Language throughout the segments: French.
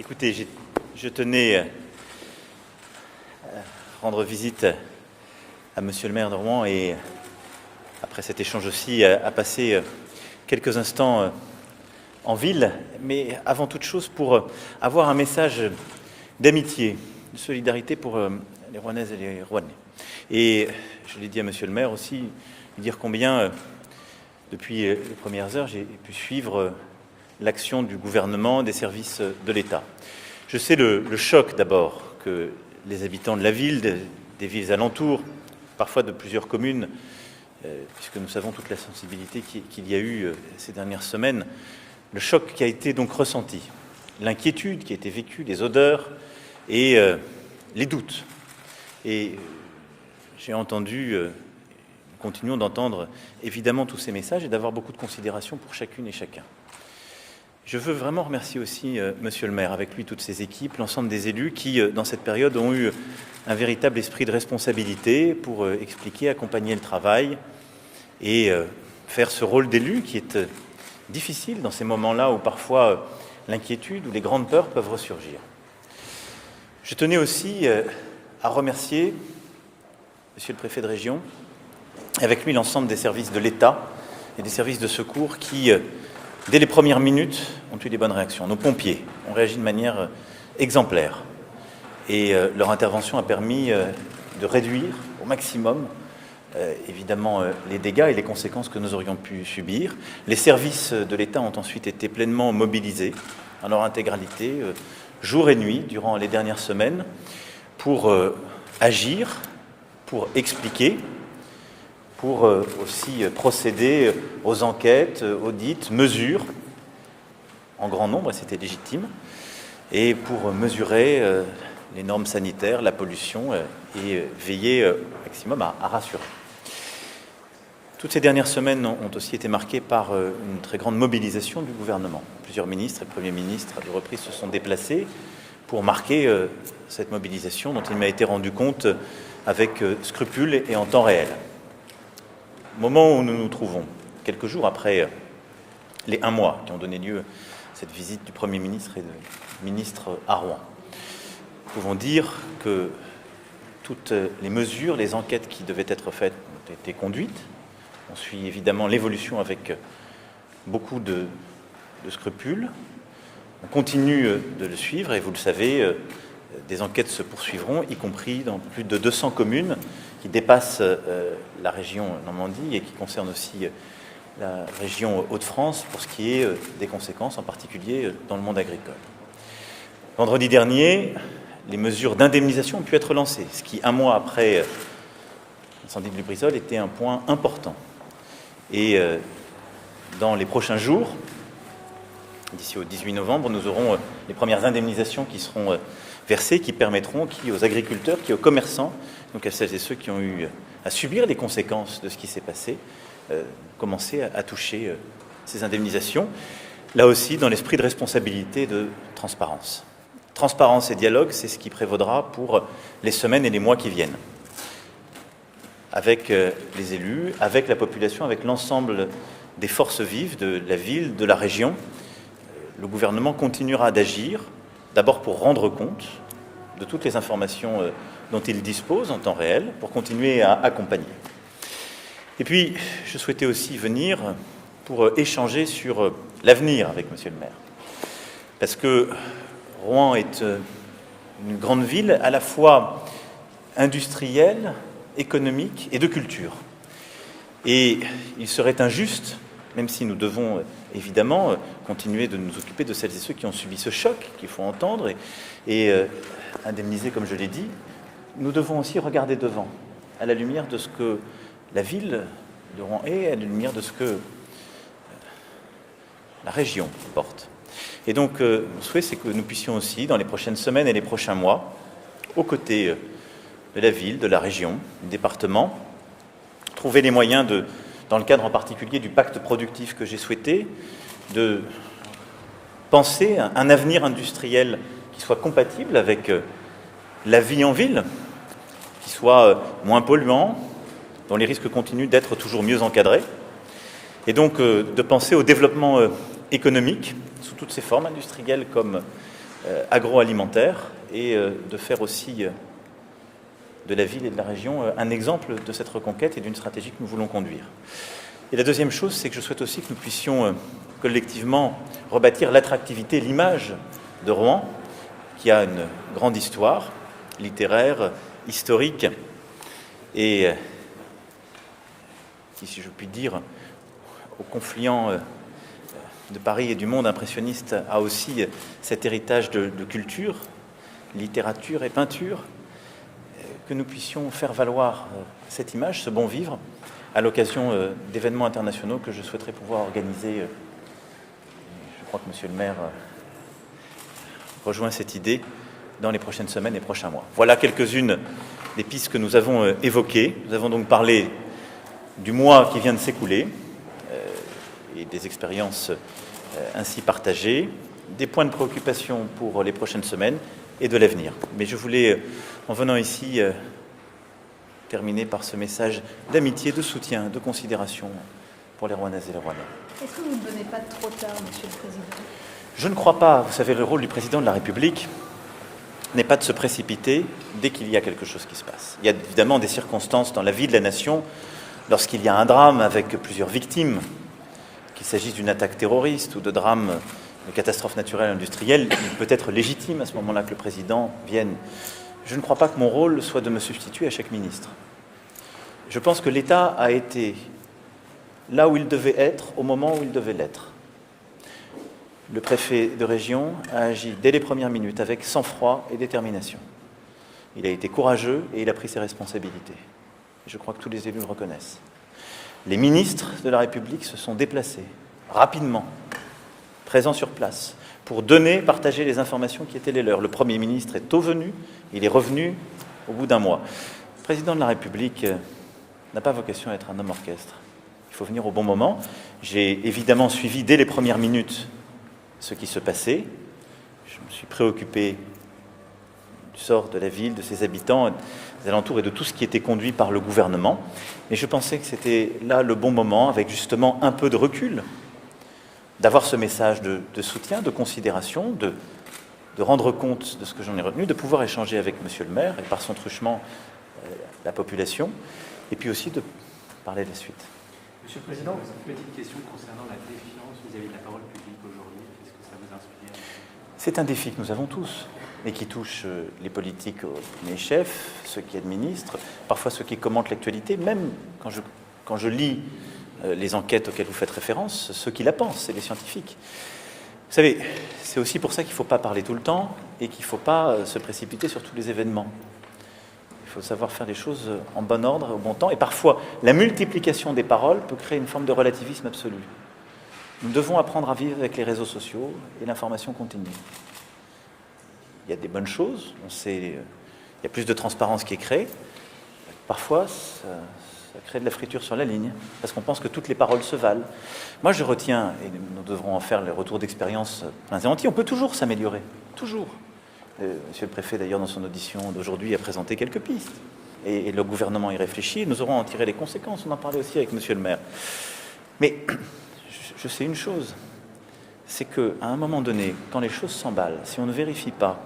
Écoutez, je tenais à rendre visite à Monsieur le maire de Rouen et, après cet échange aussi, à passer quelques instants en ville, mais avant toute chose pour avoir un message d'amitié, de solidarité pour les Rouennaises et les Rouennais. Et je l'ai dit à Monsieur le maire aussi, lui dire combien, depuis les premières heures, j'ai pu suivre l'action du gouvernement, des services de l'État. Je sais le choc d'abord que les habitants de la ville, des villes alentours, parfois de plusieurs communes, puisque nous savons toute la sensibilité qu'il y a eu ces dernières semaines, le choc qui a été donc ressenti, l'inquiétude qui a été vécue, les odeurs et les doutes. Et j'ai entendu, nous continuons d'entendre évidemment tous ces messages et d'avoir beaucoup de considération pour chacune et chacun. Je veux vraiment remercier aussi Monsieur le maire, avec lui toutes ses équipes, l'ensemble des élus qui, dans cette période, ont eu un véritable esprit de responsabilité pour expliquer, accompagner le travail et faire ce rôle d'élu qui est difficile dans ces moments-là où parfois l'inquiétude ou les grandes peurs peuvent ressurgir. Je tenais aussi à remercier Monsieur le préfet de région, et avec lui l'ensemble des services de l'État et des services de secours qui, dès les premières minutes, ont eu des bonnes réactions. Nos pompiers ont réagi de manière exemplaire et leur intervention a permis de réduire au maximum évidemment les dégâts et les conséquences que nous aurions pu subir. Les services de l'État ont ensuite été pleinement mobilisés en leur intégralité, jour et nuit, durant les dernières semaines, pour agir, pour expliquer, pour aussi procéder aux enquêtes, audits, mesures, en grand nombre, et c'était légitime, et pour mesurer les normes sanitaires, la pollution, et veiller au maximum à rassurer. Toutes ces dernières semaines ont aussi été marquées par une très grande mobilisation du gouvernement. Plusieurs ministres et le Premier ministre, à deux reprises, se sont déplacés pour marquer cette mobilisation dont il m'a été rendu compte avec scrupule et en temps réel. Au moment où nous nous trouvons, quelques jours après les 1 mois qui ont donné lieu à cette visite du Premier ministre et du ministre à Rouen, nous pouvons dire que toutes les mesures, les enquêtes qui devaient être faites ont été conduites. On suit évidemment l'évolution avec beaucoup de scrupules. On continue de le suivre et vous le savez, des enquêtes se poursuivront, y compris dans plus de 200 communes qui dépassent la région Normandie et qui concernent aussi la région Hauts-de-France pour ce qui est des conséquences, en particulier dans le monde agricole. Vendredi dernier, les mesures d'indemnisation ont pu être lancées, ce qui, 1 mois après l'incendie de Lubrizol, était un point important. Et dans les prochains jours, d'ici au 18 novembre, nous aurons les premières indemnisations qui seront versées, qui permettront aux agriculteurs, aux commerçants, donc à celles et ceux qui ont eu à subir les conséquences de ce qui s'est passé, commencer à toucher ces indemnisations, là aussi dans l'esprit de responsabilité et de transparence. Transparence et dialogue, c'est ce qui prévaudra pour les semaines et les mois qui viennent. Avec les élus, avec la population, avec l'ensemble des forces vives de la ville, de la région, le gouvernement continuera d'agir, d'abord pour rendre compte de toutes les informations dont il dispose en temps réel, pour continuer à accompagner. Et puis, je souhaitais aussi venir pour échanger sur l'avenir avec Monsieur le maire. Parce que Rouen est une grande ville à la fois industrielle, économique et de culture. Et il serait injuste, même si nous devons évidemment continuer de nous occuper de celles et ceux qui ont subi ce choc, qu'il faut entendre et indemniser, comme je l'ai dit, nous devons aussi regarder devant, à la lumière de ce que la ville de Rouen est, à la lumière de ce que la région porte. Et donc, mon souhait, c'est que nous puissions aussi, dans les prochaines semaines et les prochains mois, aux côtés de la ville, de la région, du département, trouver les moyens dans le cadre en particulier du pacte productif que j'ai souhaité, de penser un avenir industriel qui soit compatible avec la vie en ville, qui soit moins polluant, dont les risques continuent d'être toujours mieux encadrés, et donc de penser au développement économique sous toutes ses formes, industrielles comme agroalimentaire et de faire aussi de la ville et de la région un exemple de cette reconquête et d'une stratégie que nous voulons conduire. Et la deuxième chose, c'est que je souhaite aussi que nous puissions collectivement rebâtir l'attractivité, l'image de Rouen, qui a une grande histoire littéraire, historique, et qui, si je puis dire, au confluent de Paris et du monde impressionniste, a aussi cet héritage de culture, littérature et peinture, que nous puissions faire valoir cette image, ce bon vivre, à l'occasion d'événements internationaux que je souhaiterais pouvoir organiser. Je crois que Monsieur le maire rejoint cette idée dans les prochaines semaines et prochains mois. Voilà quelques-unes des pistes que nous avons évoquées. Nous avons donc parlé du mois qui vient de s'écouler et des expériences ainsi partagées, des points de préoccupation pour les prochaines semaines et de l'avenir. Mais je voulais, en venant ici, terminer par ce message d'amitié, de soutien, de considération pour les Rouennaises et les Rouennais. Est-ce que vous ne donnez pas trop tard, Monsieur le Président ? Je ne crois pas. Vous savez, le rôle du Président de la République n'est pas de se précipiter dès qu'il y a quelque chose qui se passe. Il y a évidemment des circonstances dans la vie de la nation, lorsqu'il y a un drame avec plusieurs victimes, qu'il s'agisse d'une attaque terroriste ou de drame, de catastrophe naturelle industrielle, il peut être légitime à ce moment-là que le Président vienne. Je ne crois pas que mon rôle soit de me substituer à chaque ministre. Je pense que l'État a été là où il devait être, au moment où il devait l'être. Le préfet de région a agi dès les premières minutes avec sang-froid et détermination. Il a été courageux et il a pris ses responsabilités. Je crois que tous les élus le reconnaissent. Les ministres de la République se sont déplacés rapidement, présents sur place, pour partager les informations qui étaient les leurs. Le Premier ministre est tôt venu, il est revenu au bout d'un mois. Le Président de la République n'a pas vocation à être un homme orchestre. Il faut venir au bon moment. J'ai évidemment suivi dès les premières minutes ce qui se passait. Je me suis préoccupé du sort de la ville, de ses habitants, des alentours et de tout ce qui était conduit par le gouvernement. Mais je pensais que c'était là le bon moment, avec justement un peu de recul, d'avoir ce message de soutien, de considération, de rendre compte de ce que j'en ai retenu, de pouvoir échanger avec Monsieur le maire et par son truchement la population, et puis aussi de parler de la suite. Monsieur le Président, une petite question concernant la défiance vis-à-vis de la parole publique aujourd'hui. Qu'est-ce que ça vous inspire ? C'est un défi que nous avons tous, et qui touche les politiques au premier chef, ceux qui administrent, parfois ceux qui commentent l'actualité, même quand je lis les enquêtes auxquelles vous faites référence, ceux qui la pensent, c'est les scientifiques. Vous savez, c'est aussi pour ça qu'il ne faut pas parler tout le temps et qu'il ne faut pas se précipiter sur tous les événements. Il faut savoir faire les choses en bon ordre, au bon temps, et parfois la multiplication des paroles peut créer une forme de relativisme absolu. Nous devons apprendre à vivre avec les réseaux sociaux et l'information continue. Il y a des bonnes choses, on sait, il y a plus de transparence qui est créée. Parfois, ça crée de la friture sur la ligne, parce qu'on pense que toutes les paroles se valent. Moi, je retiens, et nous devrons en faire les retours d'expérience pleins et entiers, on peut toujours s'améliorer, toujours. Monsieur le préfet, d'ailleurs, dans son audition d'aujourd'hui, a présenté quelques pistes. Et le gouvernement y réfléchit, nous aurons à en tirer les conséquences. On en parlait aussi avec monsieur le maire. Mais je sais une chose, c'est qu'à un moment donné, quand les choses s'emballent, si on ne vérifie pas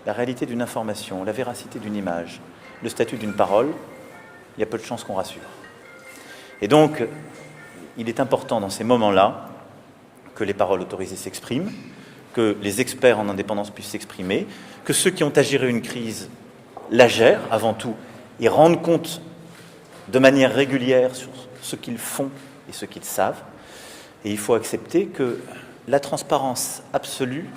la réalité d'une information, la véracité d'une image, le statut d'une parole, il y a peu de chances qu'on rassure. Et donc, il est important dans ces moments-là que les paroles autorisées s'expriment, que les experts en indépendance puissent s'exprimer, que ceux qui ont à gérer une crise la gèrent avant tout et rendent compte de manière régulière sur ce qu'ils font et ce qu'ils savent. Et il faut accepter que la transparence absolue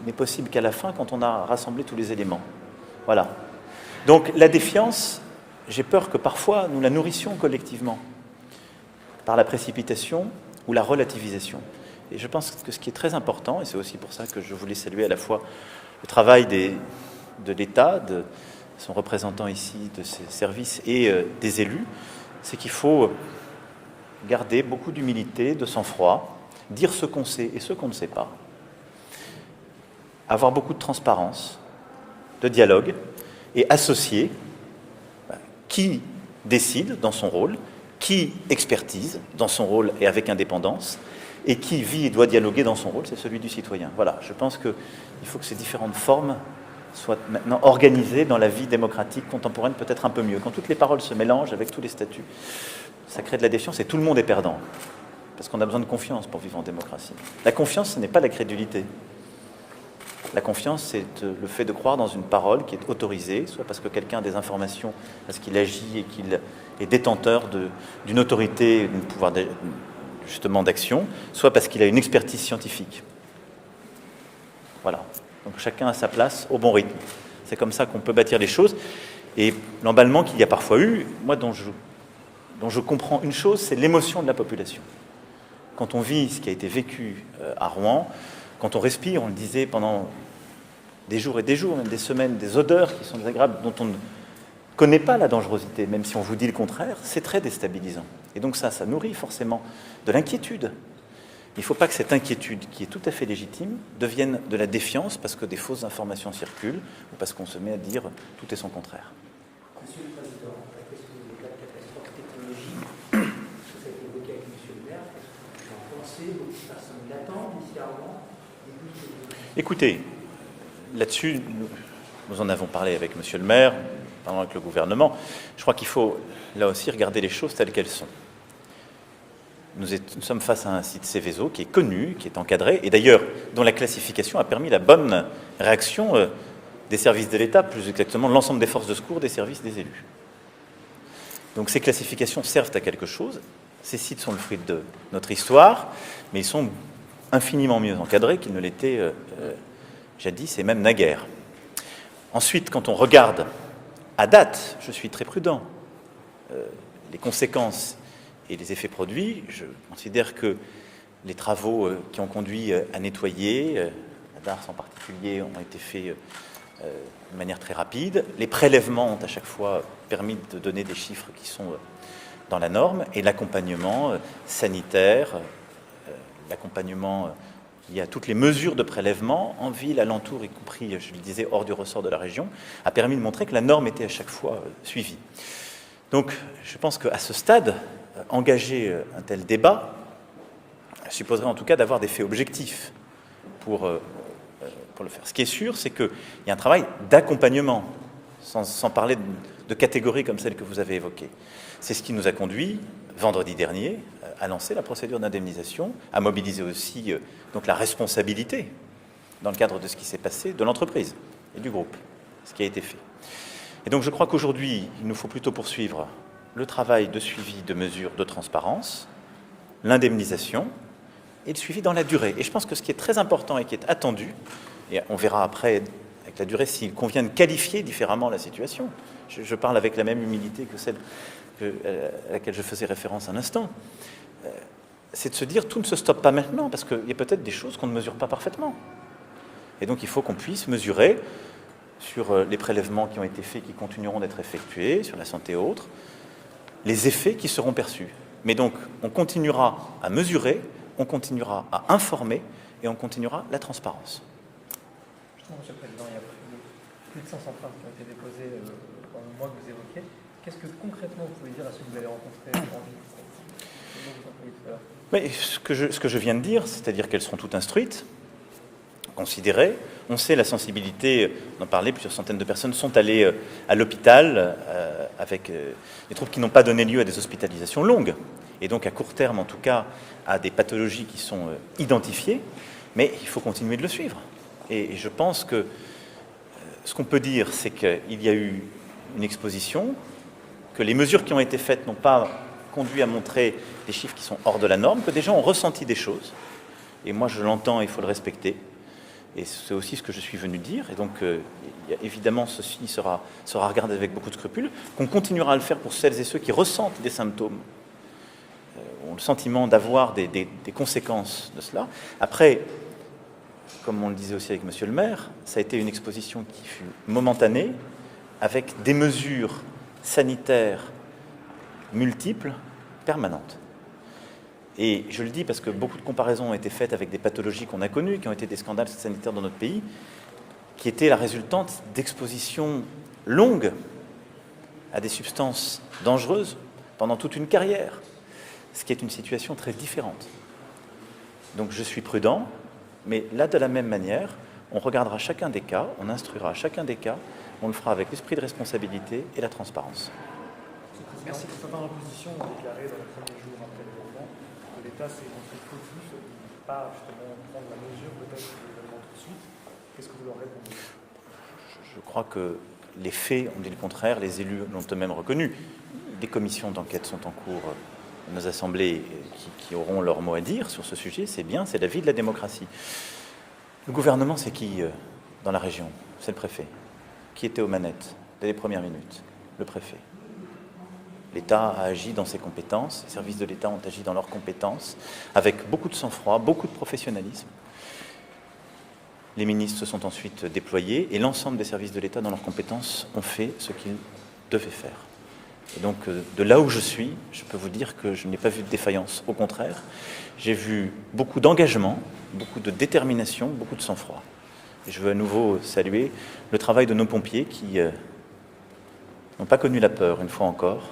n'est possible qu'à la fin, quand on a rassemblé tous les éléments. Voilà. Donc la défiance, j'ai peur que parfois nous la nourrissions collectivement par la précipitation ou la relativisation. Et je pense que ce qui est très important, et c'est aussi pour ça que je voulais saluer à la fois le travail de l'État, de son représentant ici, de ses services et des élus, c'est qu'il faut garder beaucoup d'humilité, de sang-froid, dire ce qu'on sait et ce qu'on ne sait pas, avoir beaucoup de transparence, de dialogue, et associer qui décide dans son rôle, qui expertise dans son rôle et avec indépendance, et qui vit et doit dialoguer dans son rôle, c'est celui du citoyen. Voilà, je pense qu'il faut que ces différentes formes soient maintenant organisées dans la vie démocratique contemporaine peut-être un peu mieux. Quand toutes les paroles se mélangent avec tous les statuts, ça crée de la défiance et tout le monde est perdant. Parce qu'on a besoin de confiance pour vivre en démocratie. La confiance, ce n'est pas la crédulité. La confiance, c'est le fait de croire dans une parole qui est autorisée, soit parce que quelqu'un a des informations, parce qu'il agit et qu'il est détenteur d'une autorité, d'un pouvoir justement d'action, soit parce qu'il a une expertise scientifique. Voilà. Donc chacun a sa place au bon rythme. C'est comme ça qu'on peut bâtir les choses. Et l'emballement qu'il y a parfois eu, moi dont je comprends une chose, c'est l'émotion de la population. Quand on vit ce qui a été vécu à Rouen, quand on respire, on le disait, pendant des jours et des jours, même des semaines, des odeurs qui sont désagréables, dont on ne connaît pas la dangerosité, même si on vous dit le contraire, c'est très déstabilisant. Et donc ça nourrit forcément de l'inquiétude. Il ne faut pas que cette inquiétude, qui est tout à fait légitime, devienne de la défiance parce que des fausses informations circulent ou parce qu'on se met à dire tout est son contraire. Monsieur le Président, la question des cas de catastrophe technologique, ça a été évoqué avec Monsieur le maire, qu'est-ce que vous en pensez? Beaucoup de personnes l'attendent ici à Rouen. Écoutez, là-dessus, nous en avons parlé avec Monsieur le maire, parlant avec le gouvernement. Je crois qu'il faut, là aussi, regarder les choses telles qu'elles sont. Nous sommes face à un site Seveso qui est connu, qui est encadré, et d'ailleurs, dont la classification a permis la bonne réaction des services de l'État, plus exactement de l'ensemble des forces de secours, des services des élus. Donc ces classifications servent à quelque chose. Ces sites sont le fruit de notre histoire, mais ils sont infiniment mieux encadrés qu'ils ne l'étaient jadis et même naguère. Ensuite, quand on regarde à date, je suis très prudent, les conséquences et les effets produits, je considère que les travaux qui ont conduit à nettoyer, à Dars en particulier, ont été faits de manière très rapide. Les prélèvements ont à chaque fois permis de donner des chiffres qui sont dans la norme, et l'accompagnement sanitaire, l'accompagnement lié à toutes les mesures de prélèvement en ville, alentour, y compris, je le disais, hors du ressort de la région, a permis de montrer que la norme était à chaque fois suivie. Donc, je pense qu'à ce stade, engager un tel débat supposerait en tout cas d'avoir des faits objectifs pour le faire. Ce qui est sûr, c'est qu'il y a un travail d'accompagnement, sans parler de catégories comme celle que vous avez évoquée. C'est ce qui nous a conduit, vendredi dernier, à lancer la procédure d'indemnisation, à mobiliser aussi donc la responsabilité, dans le cadre de ce qui s'est passé, de l'entreprise et du groupe, ce qui a été fait. Et donc je crois qu'aujourd'hui, il nous faut plutôt poursuivre le travail de suivi de mesures de transparence, l'indemnisation et le suivi dans la durée. Et je pense que ce qui est très important et qui est attendu, et on verra après avec la durée s'il convient de qualifier différemment la situation. Je parle avec la même humilité que celle à laquelle je faisais référence un instant. C'est de se dire tout ne se stoppe pas maintenant, parce qu'il y a peut-être des choses qu'on ne mesure pas parfaitement. Et donc il faut qu'on puisse mesurer sur les prélèvements qui ont été faits, qui continueront d'être effectués, sur la santé et autres, les effets qui seront perçus. Mais donc, on continuera à mesurer, on continuera à informer et on continuera la transparence. Justement, Monsieur le Président, il y a plus de 500 plaintes qui ont été déposées dans le mois que vous évoquez. Qu'est-ce que concrètement vous pouvez dire à ceux que vous allez rencontrer en ville? Mais ce que je viens de dire, c'est-à-dire qu'elles seront toutes instruites, considérées. On sait la sensibilité, on en parlait, plusieurs centaines de personnes sont allées à l'hôpital avec des troubles qui n'ont pas donné lieu à des hospitalisations longues, et donc à court terme en tout cas à des pathologies qui sont identifiées, mais il faut continuer de le suivre. Et je pense que ce qu'on peut dire, c'est qu'il y a eu une exposition, que les mesures qui ont été faites n'ont pas conduit à montrer des chiffres qui sont hors de la norme, que des gens ont ressenti des choses, et moi je l'entends, il faut le respecter. Et c'est aussi ce que je suis venu dire. Et donc, évidemment, ceci sera regardé avec beaucoup de scrupules, qu'on continuera à le faire pour celles et ceux qui ressentent des symptômes, ont le sentiment d'avoir des conséquences de cela. Après, comme on le disait aussi avec Monsieur le maire, ça a été une exposition qui fut momentanée, avec des mesures sanitaires multiples, permanentes. Et je le dis parce que beaucoup de comparaisons ont été faites avec des pathologies qu'on a connues, qui ont été des scandales sanitaires dans notre pays, qui étaient la résultante d'expositions longues à des substances dangereuses pendant toute une carrière, ce qui est une situation très différente. Donc je suis prudent, mais là, de la même manière, on regardera chacun des cas, on instruira chacun des cas, on le fera avec l'esprit de responsabilité et la transparence. Merci. Certains oppositions ont déclaré dans les premiers jours après l'événement que l'État s'est montré focus de ne pas justement prendre la mesure peut-être de l'événement tout de suite. Qu'est-ce que vous leur répondez? Je crois que les faits ont dit le contraire, les élus l'ont eux-mêmes reconnu. Des commissions d'enquête sont en cours dans nos assemblées qui auront leur mot à dire sur ce sujet, c'est bien, c'est la vie de la démocratie. Le gouvernement, c'est qui dans la région? C'est le préfet. Qui était aux manettes dès les premières minutes? Le préfet. L'État a agi dans ses compétences, les services de l'État ont agi dans leurs compétences, avec beaucoup de sang-froid, beaucoup de professionnalisme. Les ministres se sont ensuite déployés et l'ensemble des services de l'État dans leurs compétences ont fait ce qu'ils devaient faire. Et donc, de là où je suis, je peux vous dire que je n'ai pas vu de défaillance. Au contraire, j'ai vu beaucoup d'engagement, beaucoup de détermination, beaucoup de sang-froid. Et je veux à nouveau saluer le travail de nos pompiers qui n'ont pas connu la peur, une fois encore,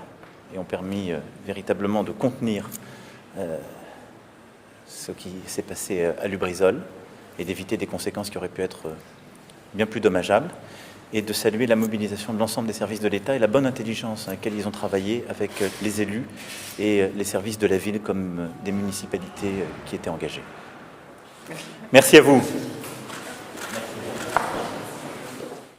et ont permis véritablement de contenir ce qui s'est passé à Lubrizol et d'éviter des conséquences qui auraient pu être bien plus dommageables, et de saluer la mobilisation de l'ensemble des services de l'État et la bonne intelligence à laquelle ils ont travaillé avec les élus et les services de la ville comme des municipalités qui étaient engagées. Merci à vous.